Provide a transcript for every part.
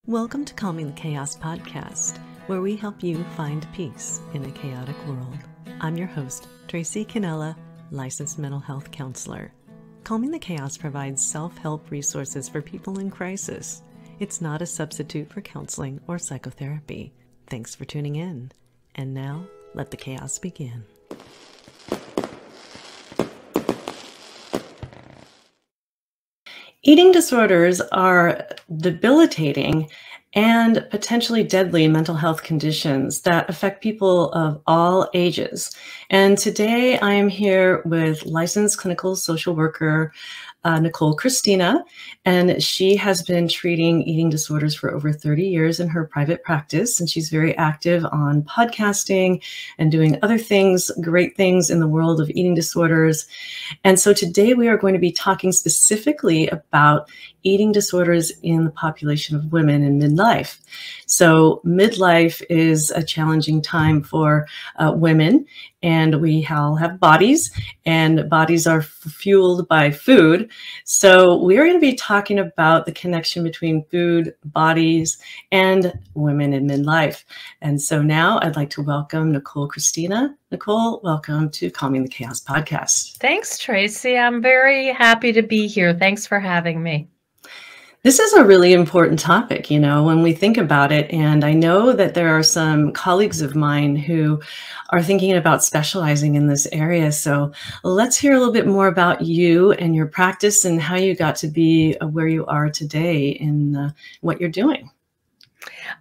Welcome to Calming the Chaos podcast, where we help you find peace in a chaotic world. I'm your host, Tracy Canella, licensed mental health counselor. Calming the Chaos provides self-help resources for people in crisis. It's not a substitute for counseling or psychotherapy. Thanks for tuning in. And now, let the chaos begin. Eating disorders are debilitating and potentially deadly mental health conditions that affect people of all ages. And today I am here with licensed clinical social worker Nicole Christina, and she has been treating eating disorders for over 30 years in her private practice, and she's very active on podcasting and doing other things, great things in the world of eating disorders. And so today we are going to be talking specifically about eating disorders in the population of women in midlife. So midlife is a challenging time for women, and we all have bodies, and bodies are fueled by food. So we're going to be talking about the connection between food, bodies, and women in midlife. And so now I'd like to welcome Nicole Christina. Nicole, welcome to Calming the Chaos podcast. Thanks, Tracy. I'm very happy to be here. Thanks for having me. This is a really important topic, when we think about it. And I know that there are some colleagues of mine who are thinking about specializing in this area. So let's hear a little bit more about you and your practice and how you got to be where you are today in what you're doing.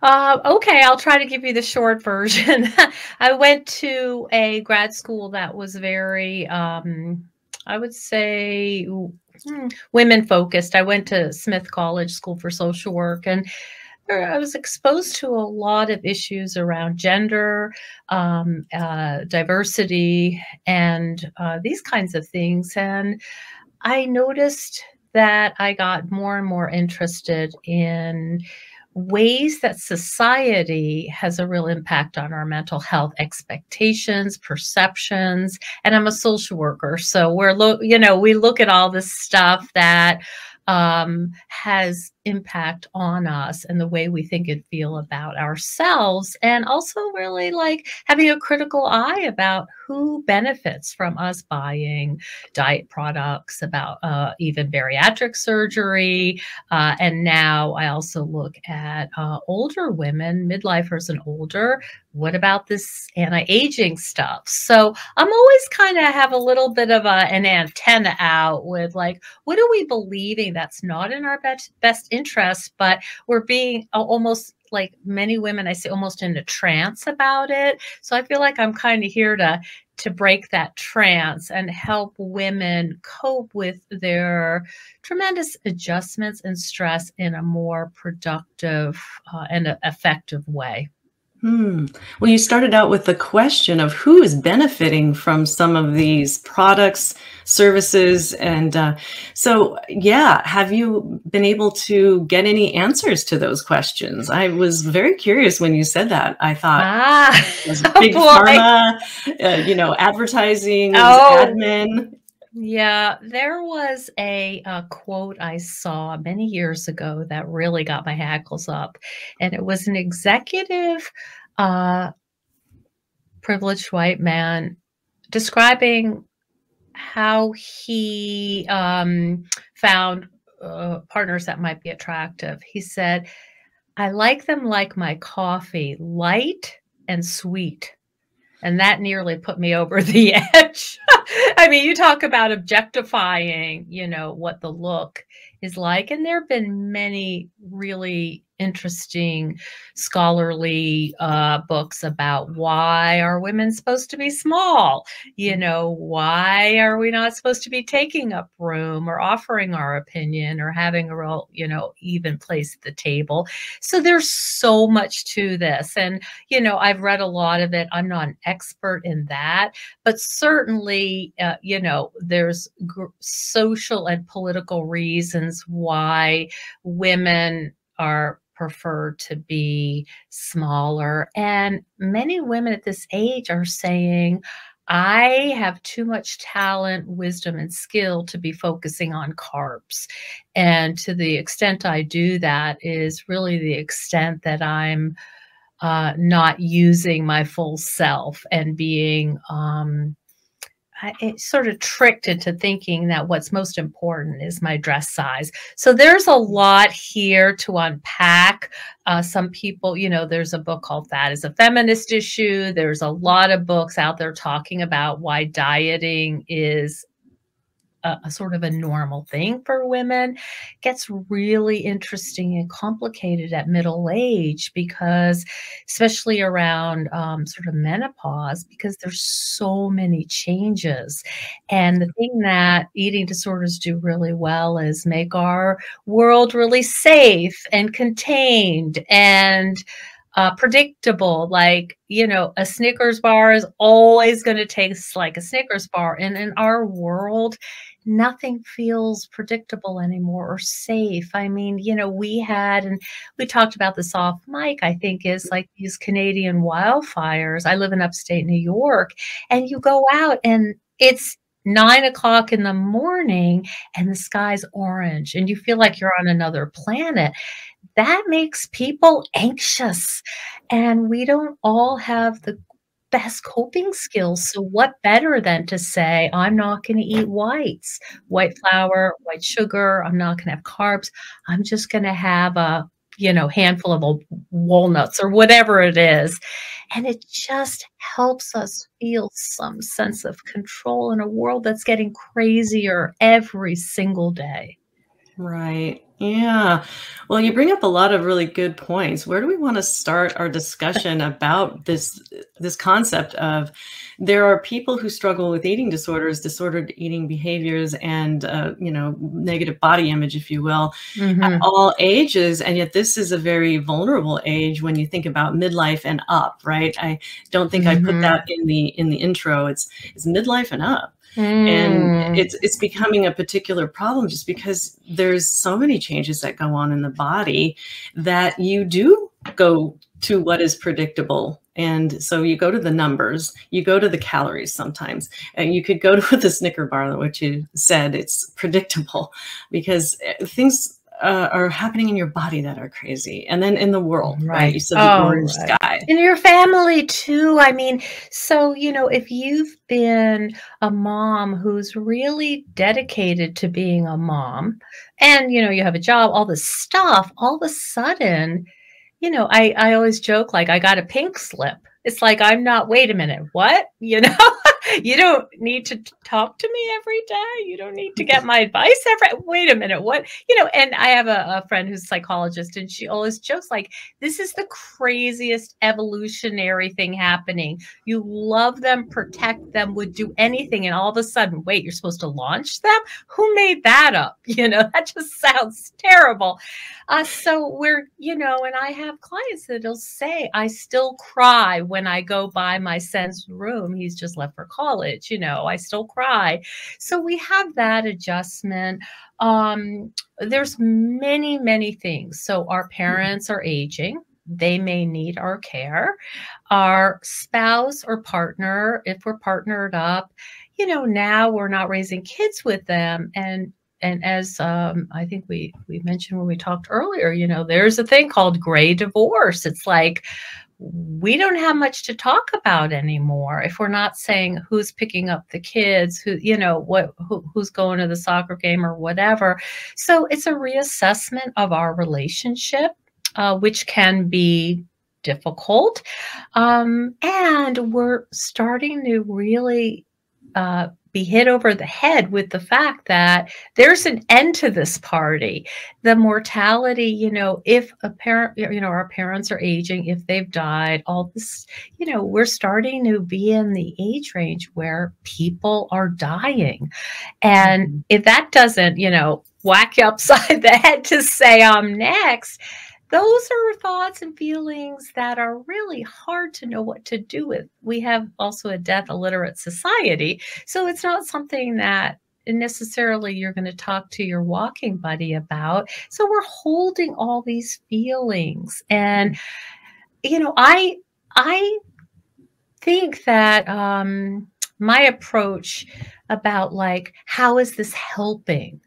Okay, I'll try to give you the short version. I went to a grad school that was very, I would say, women focused. I went to Smith College School for Social Work, and I was exposed to a lot of issues around gender, diversity, and these kinds of things. And I noticed that I got more and more interested in ways that society has a real impact on our mental health expectations, perceptions, and I'm a social worker. So we look at all this stuff that has impact on us and the way we think and feel about ourselves, and also really like having a critical eye about who benefits from us buying diet products, about even bariatric surgery. And now I also look at older women, midlifers and older. What about this anti-aging stuff? So I'm always kind of have a little bit of an antenna out with like, what are we believing that's not in our best interest, but we're being almost like many women, I say almost in a trance about it. So I feel like I'm kind of here to break that trance and help women cope with their tremendous adjustments and stress in a more productive and effective way. Well, you started out with the question of who is benefiting from some of these products, services, and have you been able to get any answers to those questions? I was very curious when you said that. I thought it was big pharma, advertising, admin. Yeah, there was a quote I saw many years ago that really got my hackles up, and it was an executive, privileged white man describing how he found partners that might be attractive. He said, "I like them like my coffee, light and sweet." And that nearly put me over the edge. I mean, you talk about objectifying, what the look is like. And there have been many really interesting scholarly books about why are women supposed to be small? Why are we not supposed to be taking up room or offering our opinion or having a real, even place at the table? So there's so much to this. And, I've read a lot of it. I'm not an expert in that, but certainly, there's social and political reasons why women are preferred to be smaller. And many women at this age are saying, I have too much talent, wisdom, and skill to be focusing on carbs. And to the extent I do that is really the extent that I'm not using my full self and being sort of tricked into thinking that what's most important is my dress size. So there's a lot here to unpack. Some people, there's a book called Fat is a Feminist Issue. There's a lot of books out there talking about why dieting is a sort of a normal thing for women. Gets really interesting and complicated at middle age because, especially around sort of menopause, because there's so many changes. And the thing that eating disorders do really well is make our world really safe and contained and predictable. Like, a Snickers bar is always going to taste like a Snickers bar. And in our world, nothing feels predictable anymore or safe. I mean, and we talked about this off mic, I think, is like these Canadian wildfires. I live in upstate New York, and you go out and it's 9 o'clock in the morning and the sky's orange and you feel like you're on another planet. That makes people anxious, and we don't all have the best coping skills. So what better than to say, I'm not going to eat white flour, white sugar. I'm not going to have carbs. I'm just going to have a, handful of walnuts or whatever it is. And it just helps us feel some sense of control in a world that's getting crazier every single day. Right. Yeah. Well, you bring up a lot of really good points. Where do we want to start our discussion about this concept of there are people who struggle with eating disorders, disordered eating behaviors, and negative body image, if you will, at all ages, and yet this is a very vulnerable age when you think about midlife and up, right? I don't think I put that in the intro. It's midlife and up. And it's becoming a particular problem just because there's so many changes that go on in the body that you do go to what is predictable. And so you go to the numbers, you go to the calories sometimes, and you could go to the Snicker bar, which you said it's predictable because things are happening in your body that are crazy. And then in the world, right? You said the orange sky. In your family too. I mean, so, if you've been a mom who's really dedicated to being a mom and, you have a job, all this stuff, all of a sudden, I always joke, like, I got a pink slip. It's like, I'm not, wait a minute, what? You don't need to talk to me every day. You don't need to get my advice wait a minute, what? And I have a friend who's a psychologist, and she always jokes, like, this is the craziest evolutionary thing happening. You love them, protect them, would do anything. And all of a sudden, wait, you're supposed to launch them? Who made that up? That just sounds terrible. So we're, and I have clients that'll say, I still cry when I go by my son's room. He's just left for college, I still cry. So we have that adjustment. There's many, many things. So our parents are aging. They may need our care. Our spouse or partner, if we're partnered up, now we're not raising kids with them. And as I think we mentioned when we talked earlier, there's a thing called gray divorce. It's like, we don't have much to talk about anymore if we're not saying who's picking up the kids, who's going to the soccer game or whatever. So it's a reassessment of our relationship, which can be difficult. And we're starting to really be hit over the head with the fact that there's an end to this party. The mortality, if a parent, our parents are aging, if they've died, all this, we're starting to be in the age range where people are dying. And if that doesn't, whack you upside the head to say I'm next, those are thoughts and feelings that are really hard to know what to do with. We have also a death illiterate society. So it's not something that necessarily you're going to talk to your walking buddy about. So we're holding all these feelings. And, I think that my approach about like, how is this helping,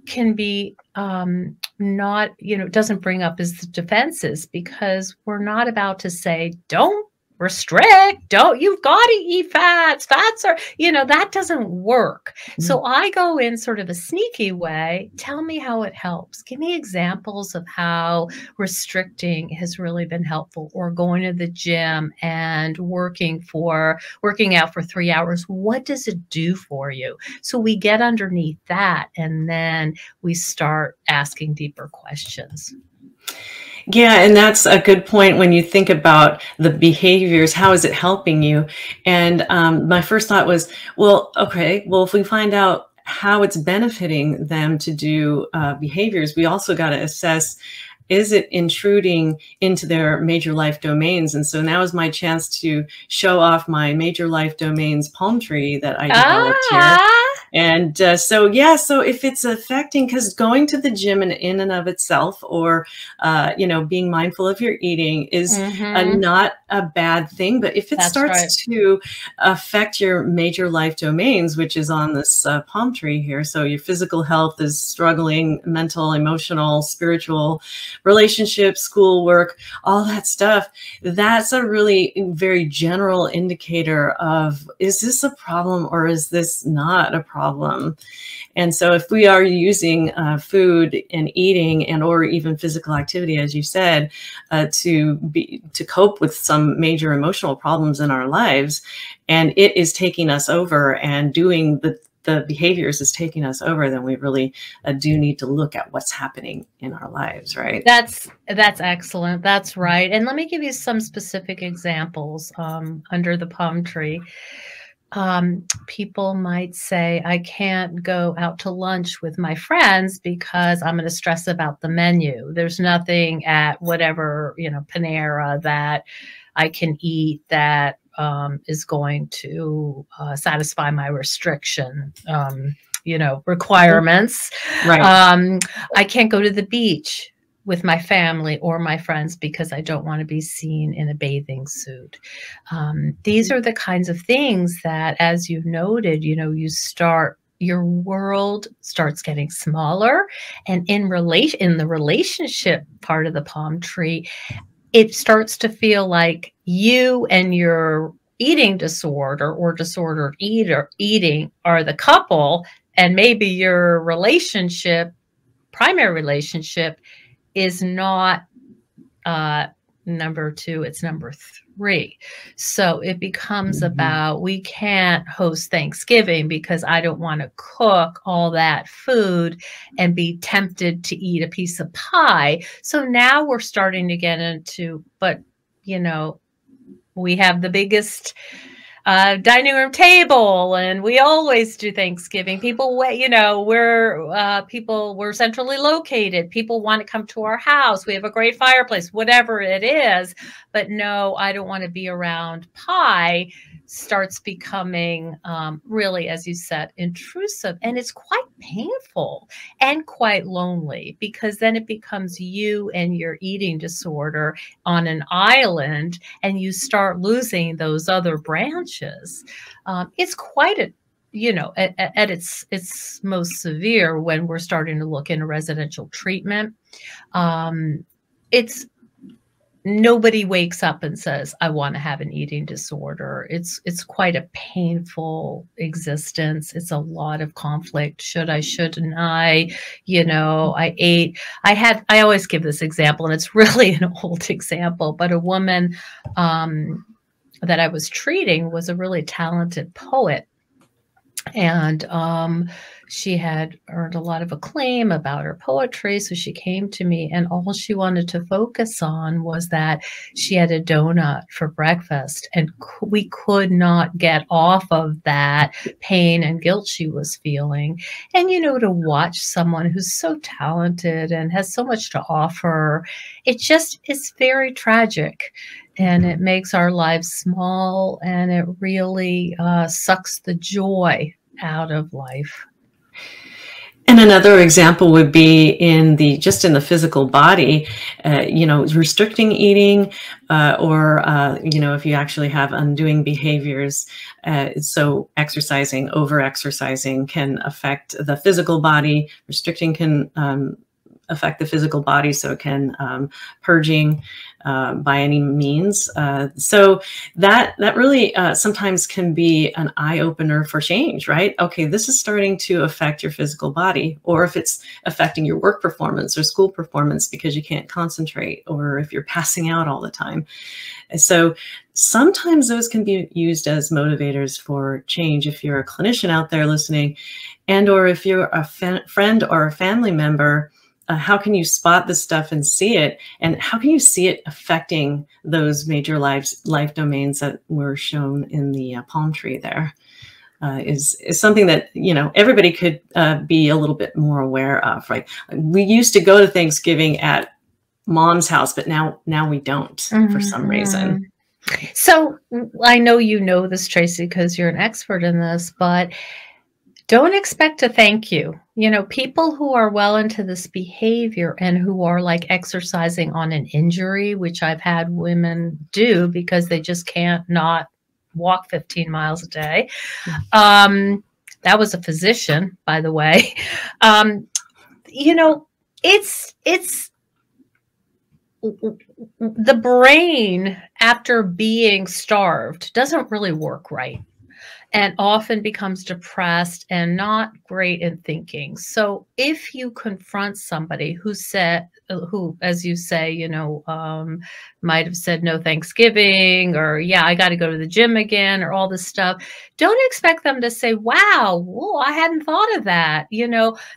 can be not, doesn't bring up as the defenses, because we're not about to say, don't restrict, you've got to eat fats. Fats are, that doesn't work. So I go in sort of a sneaky way. Tell me how it helps. Give me examples of how restricting has really been helpful, or going to the gym and working out for 3 hours. What does it do for you? So we get underneath that, and then we start asking deeper questions. Yeah, and that's a good point when you think about the behaviors. How is it helping you? And my first thought was, well, okay, well, if we find out how it's benefiting them to do behaviors, we also got to assess, is it intruding into their major life domains? And so now is my chance to show off my major life domains palm tree that I developed here. And so if it's affecting, because going to the gym in and of itself, or, being mindful of your eating is not a bad thing. But if it starts to affect your major life domains, which is on this palm tree here, so your physical health is struggling, mental, emotional, spiritual, relationships, school, work, all that stuff, that's a really very general indicator of, is this a problem or is this not a problem? And so if we are using food and eating and or even physical activity, as you said, to cope with some major emotional problems in our lives, and it is taking us over, and doing the behaviors is taking us over, then we really do need to look at what's happening in our lives, right? That's excellent. That's right. And let me give you some specific examples under the palm tree. People might say, I can't go out to lunch with my friends because I'm going to stress about the menu. There's nothing at whatever, Panera that I can eat that is going to satisfy my restriction, requirements. Right. I can't go to the beach with my family or my friends because I don't want to be seen in a bathing suit. These are the kinds of things that, as you noted, your world starts getting smaller, and in the relationship part of the palm tree, it starts to feel like you and your eating disorder or disordered eating are the couple, and maybe your primary relationship is not number 2, it's number 3. So it becomes about, we can't host Thanksgiving because I don't want to cook all that food and be tempted to eat a piece of pie. So now we're starting to get into, but we have the biggest dining room table, and we always do Thanksgiving. People, we're centrally located. People want to come to our house. We have a great fireplace, whatever it is. But no, I don't want to be around pie. Starts becoming really, as you said, intrusive, and it's quite painful and quite lonely, because then it becomes you and your eating disorder on an island, and you start losing those other branches. It's quite at its most severe when we're starting to look into residential treatment. Nobody wakes up and says, I want to have an eating disorder. It's quite a painful existence. It's a lot of conflict. Shouldn't I? I always give this example, and it's really an old example, but a woman that I was treating was a really talented poet. And she had earned a lot of acclaim about her poetry. So she came to me, and all she wanted to focus on was that she had a donut for breakfast. And we could not get off of that pain and guilt she was feeling. And, to watch someone who's so talented and has so much to offer, it's very tragic. And it makes our lives small, and it really sucks the joy out of life. And another example would be in the just in the physical body, restricting eating, or if you actually have undoing behaviors. So exercising, over exercising can affect the physical body. Restricting can affect the physical body, so it can purging by any means. So that really sometimes can be an eye opener for change, right? Okay, this is starting to affect your physical body, or if it's affecting your work performance or school performance because you can't concentrate, or if you're passing out all the time. So sometimes those can be used as motivators for change. If you're a clinician out there listening, and or if you're a friend or a family member, how can you spot this stuff and see it? And how can you see it affecting those major life domains that were shown in the palm tree there? Is something that, everybody could be a little bit more aware of, right? We used to go to Thanksgiving at mom's house, but now we don't for some reason. So I know you know this, Tracy, because you're an expert in this, but don't expect a thank you. People who are well into this behavior and who are like exercising on an injury, which I've had women do because they just can't not walk 15 miles a day. That was a physician, by the way. It's the brain, after being starved, doesn't really work right, and often becomes depressed and not great in thinking. So if you confront somebody who, as you say, might have said no Thanksgiving, or yeah, I got to go to the gym again, or all this stuff, don't expect them to say, wow, whoa, I hadn't thought of that,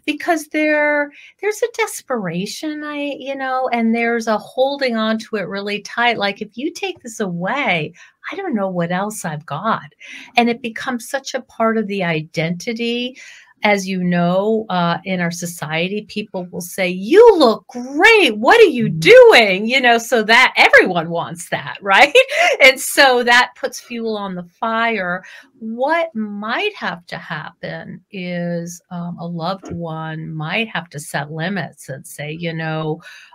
because there's a desperation, and there's a holding on to it really tight. Like, if you take this away, I don't know what else I've got. And it becomes such a part of the identity. As you know, in our society, people will say, you look great. What are you doing? So that everyone wants that, right? And so that puts fuel on the fire. What might have to happen is a loved one might have to set limits and say,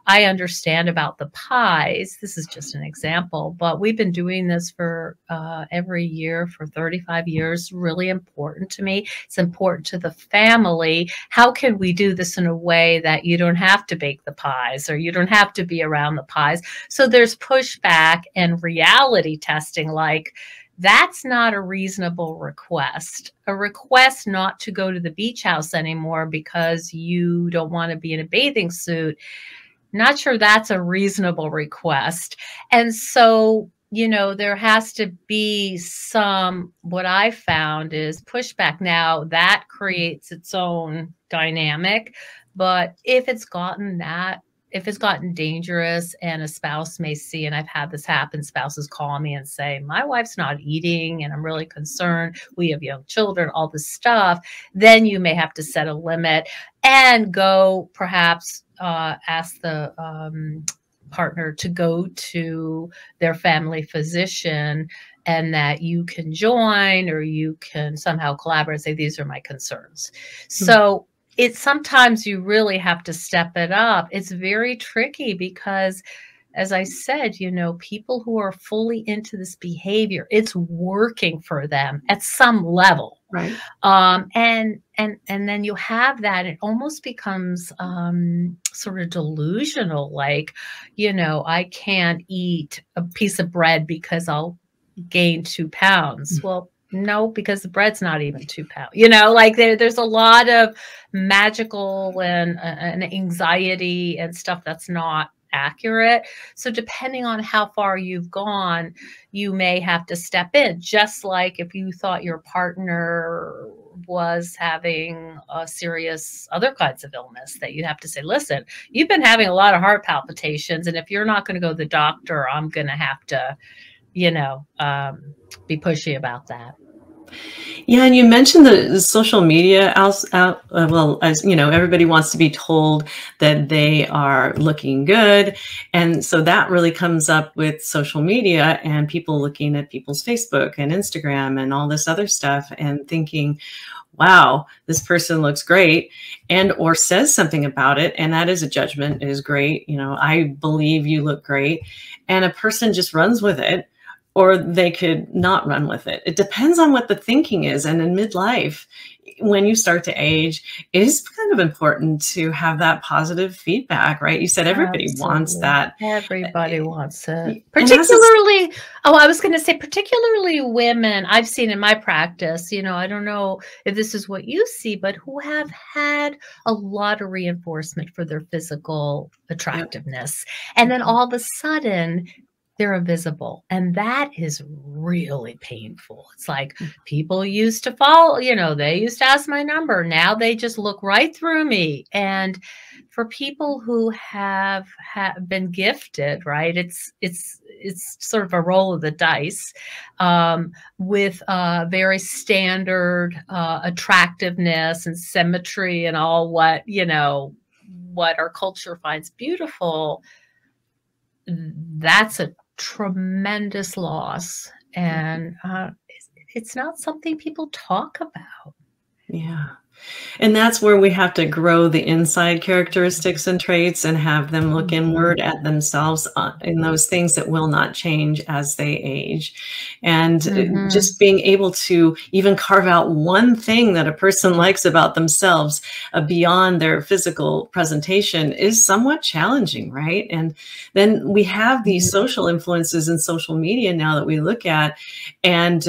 I understand about the pies. This is just an example, but we've been doing this for every year for 35 years. Really important to me. It's important to the family. How can we do this in a way that you don't have to bake the pies, or you don't have to be around the pies? So there's pushback and reality testing, like, that's not a reasonable request. A request not to go to the beach house anymore because you don't want to be in a bathing suit. Not sure that's a reasonable request. And so, there has to be some, what I found is pushback. Now that creates its own dynamic, but if it's gotten dangerous, and a spouse may see, and I've had this happen, spouses call me and say, my wife's not eating and I'm really concerned. We have young children, all this stuff. Then you may have to set a limit and go perhaps ask the partner to go to their family physician, and that you can join, or you can somehow collaborate and say, these are my concerns. So it's sometimes you really have to step it up. It's very tricky because, as I said, people who are fully into this behavior, it's working for them at some level. Right. And then you have that, it almost becomes sort of delusional, like, I can't eat a piece of bread because I'll gain 2 pounds. Well, no, because the bread's not even 2 pounds. Like there's a lot of magical and anxiety and stuff that's not accurate. So depending on how far you've gone, you may have to step in. Just like if you thought your partner was having a serious other kinds of illness, that you have to say, listen, you've been having a lot of heart palpitations, and if you're not going to go to the doctor, I'm going to have to be pushy about that. Yeah, and you mentioned the social media well, as you know, everybody wants to be told that they are looking good. And so that really comes up with social media and people looking at people's Facebook and Instagram and all this other stuff and thinking, wow, this person looks great, and or says something about it. And that is a judgment. It is great. You know, I believe you look great. And a person just runs with it, or they could not run with it. It depends on what the thinking is. And in midlife, when you start to age, it is kind of important to have that positive feedback, right? You said everybody wants Absolutely. that. Everybody wants it. And as a, Particularly, oh, I was going to say, particularly women I've seen in my practice, you know, I don't know if this is what you see, but who have had a lot of reinforcement for their physical attractiveness. And then all of a sudden, they're invisible. And that is really painful. It's like people used to follow, you know, they used to ask my number. Now they just look right through me. And for people who have been gifted, right, it's sort of a roll of the dice with very standard attractiveness and symmetry and all what, you know, what our culture finds beautiful. That's a tremendous loss, and it's not something people talk about. yeah. And that's where we have to grow the inside characteristics and traits and have them look inward at themselves in those things that will not change as they age. And just being able to even carve out one thing that a person likes about themselves beyond their physical presentation is somewhat challenging, right? And then we have these social influences in social media now that we look at and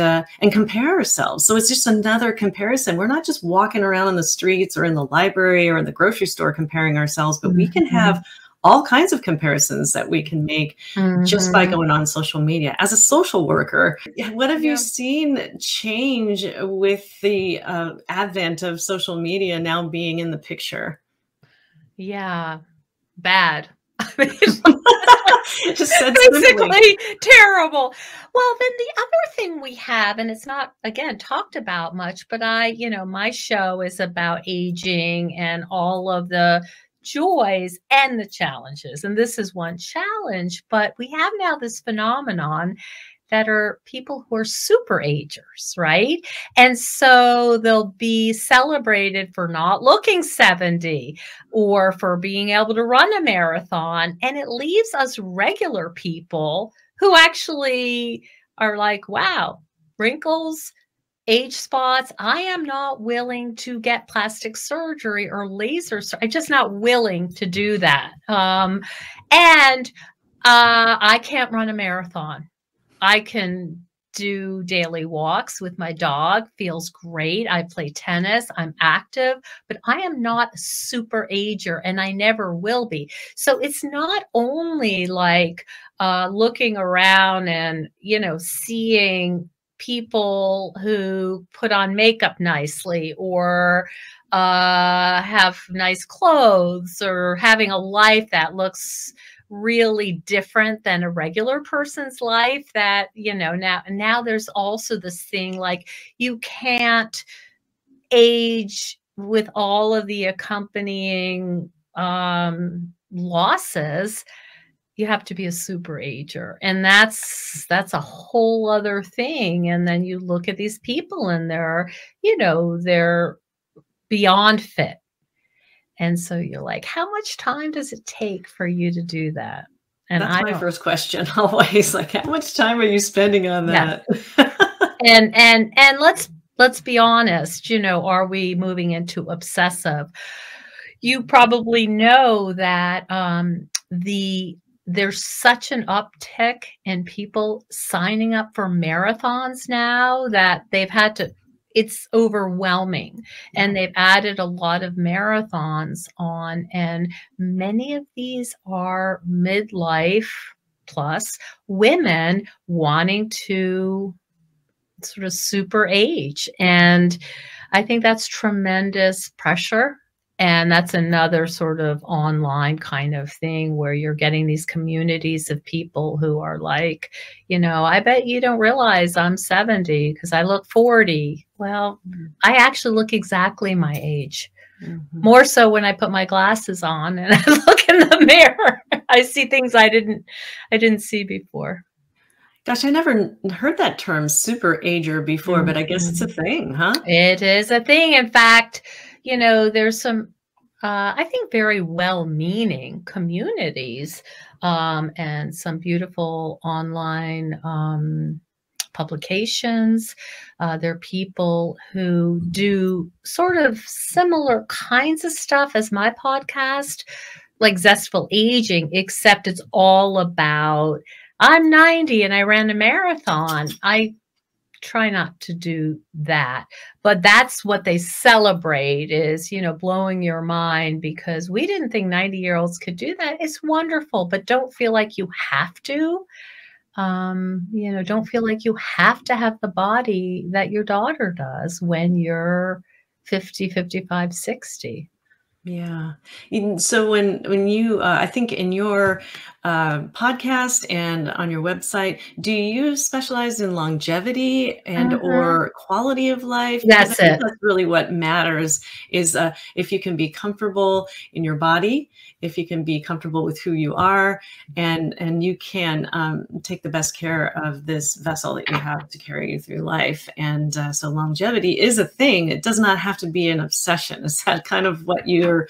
compare ourselves. So it's just another comparison. We're not just walking around in the streets or in the library or in the grocery store comparing ourselves, but we can have all kinds of comparisons that we can make just by going on social media. As a social worker, what have you seen change with the advent of social media now being in the picture? Yeah, bad. Just said basically terrible. Well, then the other thing we have, and it's not, again, talked about much, but you know, my show is about aging and all of the joys and the challenges. And this is one challenge, but we have now this phenomenon that are people who are super agers, right? And so they'll be celebrated for not looking 70 or for being able to run a marathon. And it leaves us regular people who actually are like, wow, wrinkles, age spots. I am not willing to get plastic surgery or laser. I'm just not willing to do that. And I can't run a marathon. I can do daily walks with my dog, feels great. I play tennis, I'm active, but I am not a super ager and I never will be. So it's not only like looking around and, you know, seeing people who put on makeup nicely or have nice clothes or having a life that looks really different than a regular person's life. That, you know, now there's also this thing like you can't age with all of the accompanying losses. You have to be a super ager, and that's a whole other thing. And then you look at these people and they're, you know, they're beyond fit. And so you're like, how much time does it take for you to do that? And that's my first question always, like, how much time are you spending on that? Yeah. and let's be honest, you know, are we moving into obsessive? You probably know that there's such an uptick in people signing up for marathons now that they've had to, it's overwhelming. And they've added a lot of marathons on, and many of these are midlife plus women wanting to sort of super age. And I think that's tremendous pressure. And that's another sort of online kind of thing where you're getting these communities of people who are like, I bet you don't realize I'm 70 because I look 40. Well, I actually look exactly my age. More so when I put my glasses on and I look in the mirror. I see things I didn't see before. Gosh, I never heard that term super ager before, but I guess it's a thing, huh? It is a thing. In fact, there's some, I think, very well-meaning communities and some beautiful online publications. There are people who do sort of similar kinds of stuff as my podcast, like Zestful Aging, except it's all about, I'm 90 and I ran a marathon. I try not to do that, but that's what they celebrate is, blowing your mind, because we didn't think 90-year-olds could do that. It's wonderful, but don't feel like you have to. Don't feel like you have to have the body that your daughter does when you're 50, 55, 60. Yeah. So when you, I think in your podcast and on your website, do you specialize in longevity and or quality of life? Because I That's think it. that's really what matters is if you can be comfortable in your body, if you can be comfortable with who you are, and you can take the best care of this vessel that you have to carry you through life. And so longevity is a thing. It does not have to be an obsession. Is that kind of what your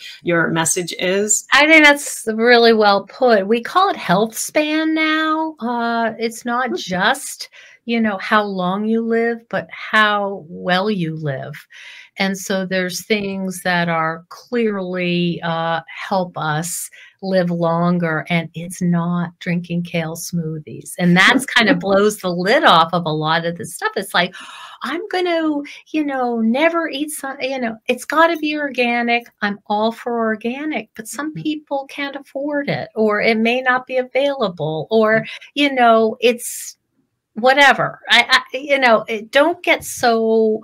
message is? I think that's really well put. We call it health span now. It's not just, how long you live, but how well you live. And so there's things that are clearly help us live longer, and it's not drinking kale smoothies. And that's kind of blows the lid off of a lot of this stuff. It's like, I'm going to, never eat some, it's got to be organic. I'm all for organic, but some people can't afford it, or it may not be available, or, it's whatever. Don't get so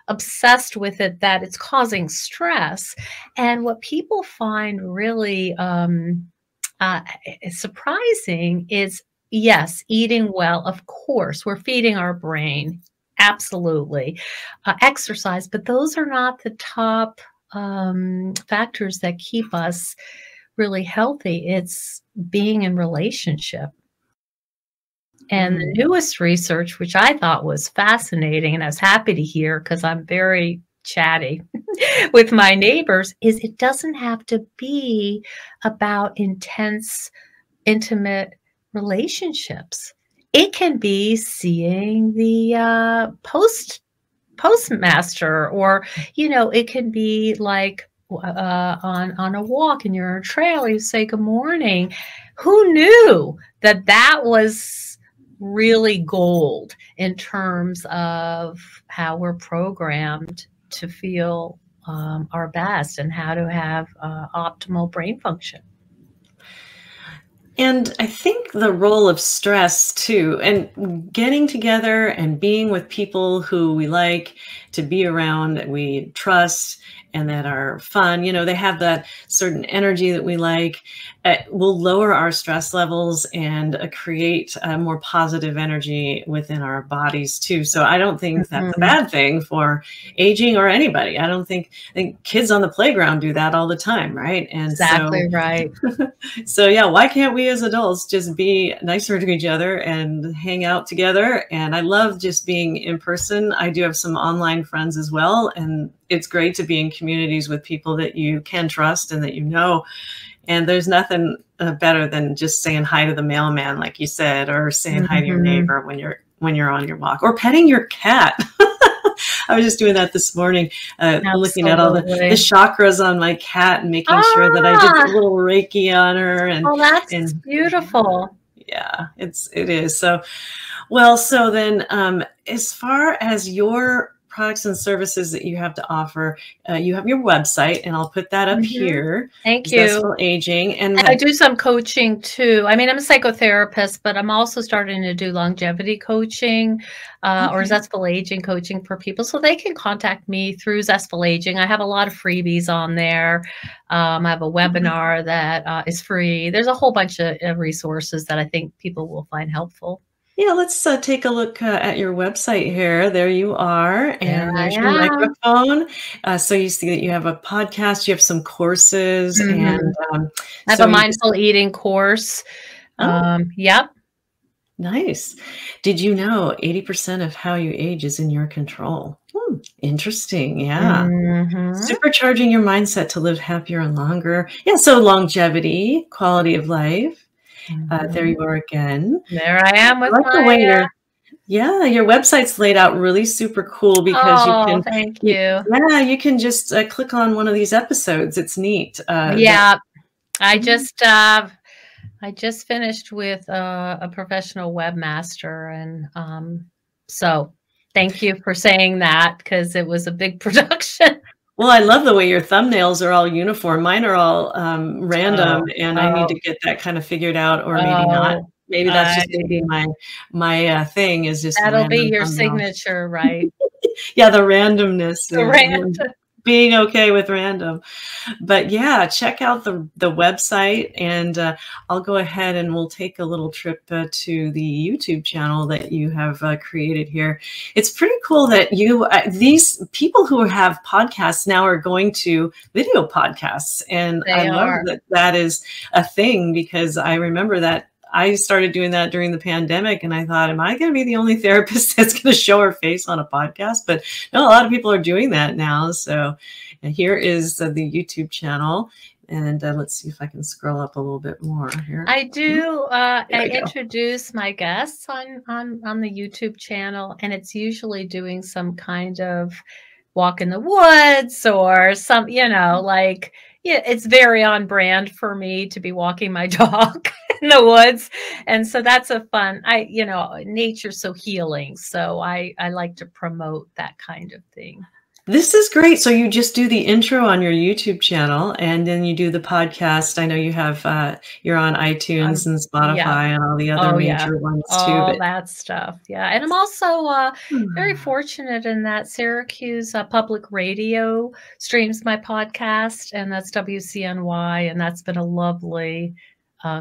obsessed with it that it's causing stress. And what people find really surprising is, yes, eating well, of course, we're feeding our brain. Absolutely. Exercise, but those are not the top factors that keep us really healthy. It's being in relationship. And the newest research, which I thought was fascinating, and I was happy to hear because I'm very chatty with my neighbors, is it doesn't have to be about intense, intimate relationships. It can be seeing the postmaster, or, it can be like on a walk and you're on a trail, you say good morning. Who knew that was really gold in terms of how we're programmed to feel our best and how to have optimal brain function? And I think the role of stress too, and getting together and being with people who we like to be around, that we trust and that are fun, they have that certain energy that we like, will lower our stress levels and create a more positive energy within our bodies too. So I don't think that's a bad thing for aging or anybody. I think kids on the playground do that all the time, right? And exactly right. So yeah, why can't we as adults just be nicer to each other and hang out together? And I love just being in person. I do have some online friends as well, and it's great to be in communities with people that you can trust and that and there's nothing better than just saying hi to the mailman, like you said, or saying hi to your neighbor when you're on your walk, or petting your cat. I was just doing that this morning, looking at all the chakras on my cat and making sure that I did a little Reiki on her. And that's beautiful. Yeah, it is. So, well, so then as far as your products and services that you have to offer. You have your website, and I'll put that up here. Thank you. Zestful Aging. And I do some coaching too. I mean, I'm a psychotherapist, but I'm also starting to do longevity coaching or Zestful Aging coaching for people. So they can contact me through Zestful Aging. I have a lot of freebies on there. I have a webinar that is free. There's a whole bunch of resources that I think people will find helpful. Yeah, let's take a look at your website here. There you are. And there's your microphone. So you see that you have a podcast, you have some courses, and I have a mindful eating course. Yep. Nice. Did you know 80% of how you age is in your control? Interesting. Yeah. Supercharging your mindset to live happier and longer. Yeah. So longevity, quality of life. There you are again. There I am with the way your website's laid out really super cool because you can. Thank you. Yeah, you can just click on one of these episodes. It's neat. Yeah, I just finished with a professional webmaster, and so thank you for saying that because it was a big production. Well, I love the way your thumbnails are all uniform. Mine are all random, and I need to get that kind of figured out, or maybe not. Maybe that's just maybe my thing is just that'll be your signature, right? Yeah, the randomness. Being okay with random. But yeah, check out the website, and I'll go ahead and we'll take a little trip to the YouTube channel that you have created here. It's pretty cool that you these people who have podcasts now are going to video podcasts, and I love that that is a thing, because I remember that I started doing that during the pandemic, and I thought, am I going to be the only therapist that's going to show her face on a podcast? But no, a lot of people are doing that now. So here is the YouTube channel. And let's see if I can scroll up a little bit more here. I do. I introduce my guests on the YouTube channel, and it's usually doing some kind of walk in the woods or some, like, it's very on brand for me to be walking my dog in the woods. And so that's a fun, nature's so healing. So I like to promote that kind of thing. This is great. So you just do the intro on your YouTube channel, and then you do the podcast. I know you have, you're on iTunes and Spotify and all the other major ones too. All that stuff. Yeah. And I'm also very fortunate in that Syracuse Public Radio streams my podcast, and that's WCNY. And that's been a lovely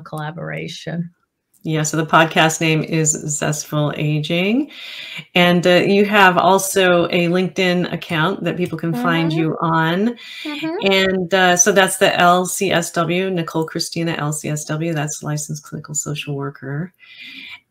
collaboration. Yeah, so the podcast name is Zestful Aging. And you have also a LinkedIn account that people can find you on. And so that's the LCSW, Nicole Christina LCSW. That's Licensed Clinical Social Worker.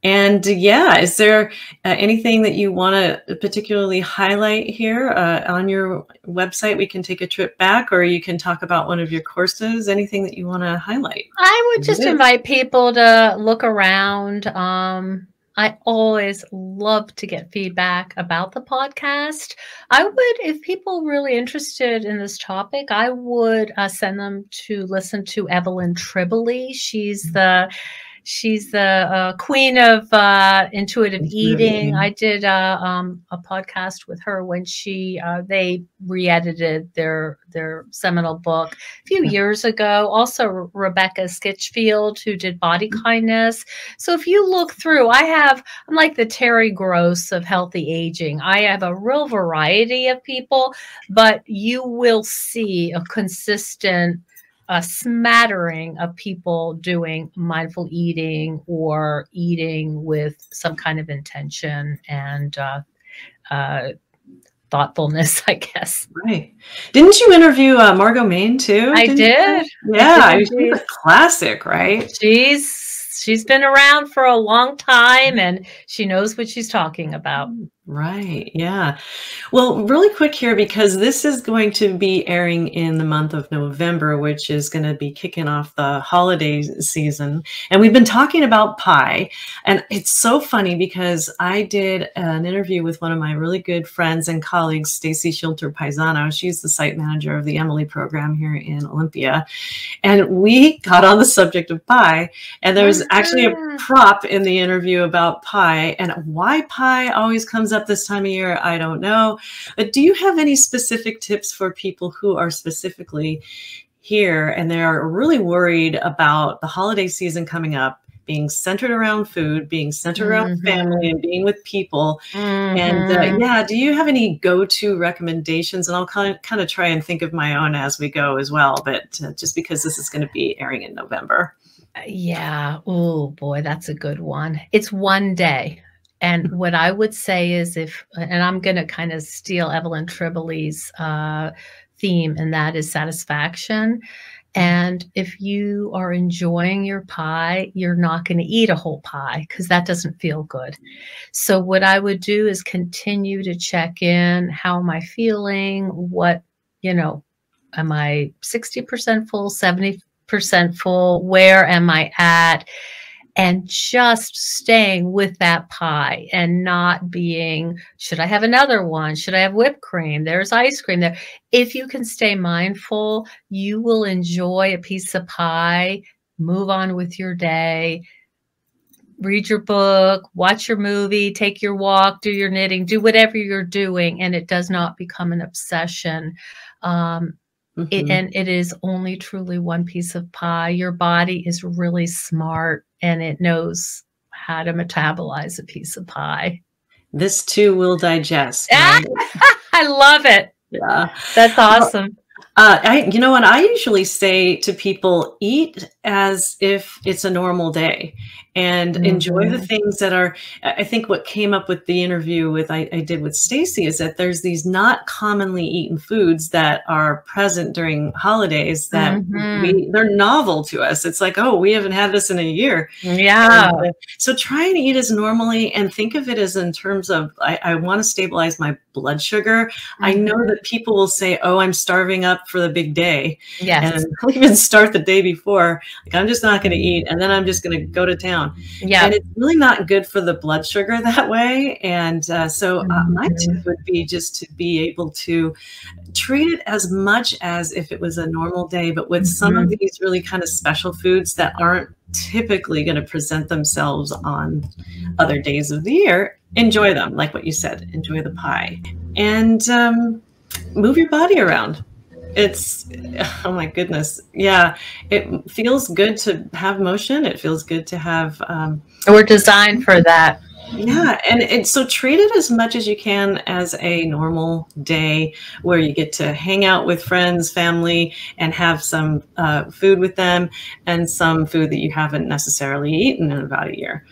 And yeah, is there anything that you want to particularly highlight here on your website? We can take a trip back, or you can talk about one of your courses. Anything that you want to highlight? I would just invite people to look around. I always love to get feedback about the podcast. I would, if people are really interested in this topic, I would send them to listen to Evelyn Tribole. She's the queen of intuitive eating. I did a podcast with her when they re-edited their seminal book a few years ago. Also Rebecca Skitchfield, who did Body Kindness. So if you look through, I'm like the Terry Gross of healthy aging. I have a real variety of people, but you will see a consistent a smattering of people doing mindful eating or eating with some kind of intention and thoughtfulness, I guess. Right. Didn't you interview Margot Main too? I did. Yeah, she's a classic, right? She's been around for a long time, and she knows what she's talking about. Right. Yeah. Well, really quick here, because this is going to be airing in the month of November, which is going to be kicking off the holiday season. And we've been talking about pie. And it's so funny because I did an interview with one of my really good friends and colleagues, Stacy Schilter Paisano. She's the site manager of the Emily program here in Olympia. And we got on the subject of pie. And there was actually a prop in the interview about pie, and why pie always comes up up this time of year? I don't know. But do you have any specific tips for people who are specifically here and they're really worried about the holiday season coming up, being centered around food, being centered around family, and being with people? And yeah, do you have any go-to recommendations? And I'll kind of try and think of my own as we go as well, but just because this is going to be airing in November. Yeah. Oh boy, that's a good one. It's one day. And what I would say is and I'm going to kind of steal Evelyn Triballi's theme, and that is satisfaction. And if you are enjoying your pie, you're not going to eat a whole pie because that doesn't feel good. So what I would do is continue to check in. How am I feeling? What, am I 60% full, 70% full? Where am I at? And just staying with that pie and not being, should I have another one? Should I have whipped cream? There's ice cream there. If you can stay mindful, you will enjoy a piece of pie, move on with your day, read your book, watch your movie, take your walk, do your knitting, do whatever you're doing, and it does not become an obsession. And it is only truly one piece of pie. Your body is really smart and it knows how to metabolize a piece of pie. This too will digest. Right? I love it. Yeah. That's awesome. You know what? I usually say to people, eat as if it's a normal day and enjoy the things that are, I think what came up with the interview I did with Stacy is that there's these not commonly eaten foods that are present during holidays that they're novel to us. It's like, oh, we haven't had this in a year. Yeah. And, so try and eat as normally and think of it as in terms of, I want to stabilize my blood sugar. I know that people will say, oh, I'm starving up for the big day. Yes. And I'll even start the day before, like, I'm just not going to eat. And then I'm just going to go to town. Yeah. And it's really not good for the blood sugar that way. And so my tip would be just to be able to treat it as much as if it was a normal day, but with some of these really kind of special foods that aren't typically going to present themselves on other days of the year. Enjoy them, like what you said, enjoy the pie, and move your body around. It's, oh my goodness. Yeah. It feels good to have motion. It feels good to have, we're designed for that. Yeah. And so treat it as much as you can as a normal day where you get to hang out with friends, family, and have some food with them and some food that you haven't necessarily eaten in about a year.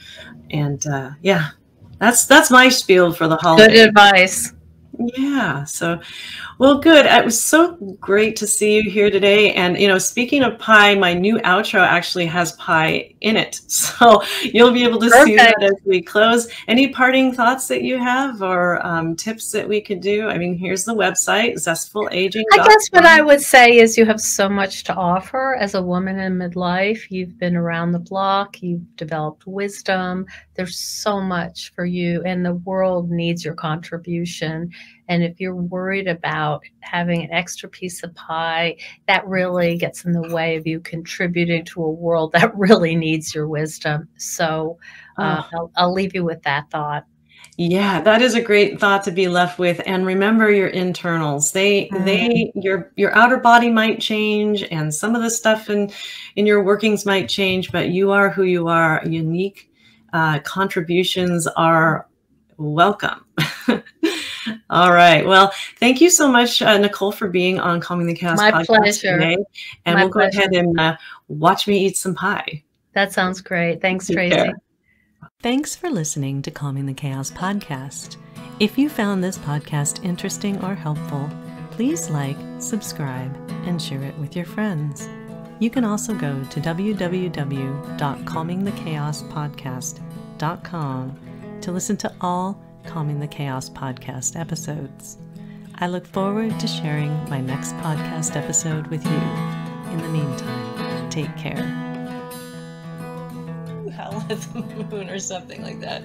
And yeah, that's my spiel for the holiday. Good advice. Yeah. So, well, good. It was so great to see you here today. And, speaking of pie, my new outro actually has pie in it. So you'll be able to see that as we close. Any parting thoughts that you have or tips that we could do? I mean, here's the website, zestfulaging.com. I guess what I would say is you have so much to offer as a woman in midlife. You've been around the block. You've developed wisdom. There's so much for you, and the world needs your contribution. And if you're worried about having an extra piece of pie, that really gets in the way of you contributing to a world that really needs your wisdom. So I'll leave you with that thought. Yeah, that is a great thought to be left with. And remember your internals. Your outer body might change, and some of the stuff in your workings might change, but you are who you are. Unique contributions are welcome. All right. Well, thank you so much, Nicole, for being on Calming the Chaos My podcast pleasure. today. And we'll go ahead and watch me eat some pie. That sounds great. Thanks, Take Tracy. care. Thanks for listening to Calming the Chaos podcast. If you found this podcast interesting or helpful, please like, subscribe, and share it with your friends. You can also go to www.calmingthechaospodcast.com to listen to all Calming the Chaos podcast episodes. I look forward to sharing my next podcast episode with you. In the meantime, take care. Howl at the moon or something like that.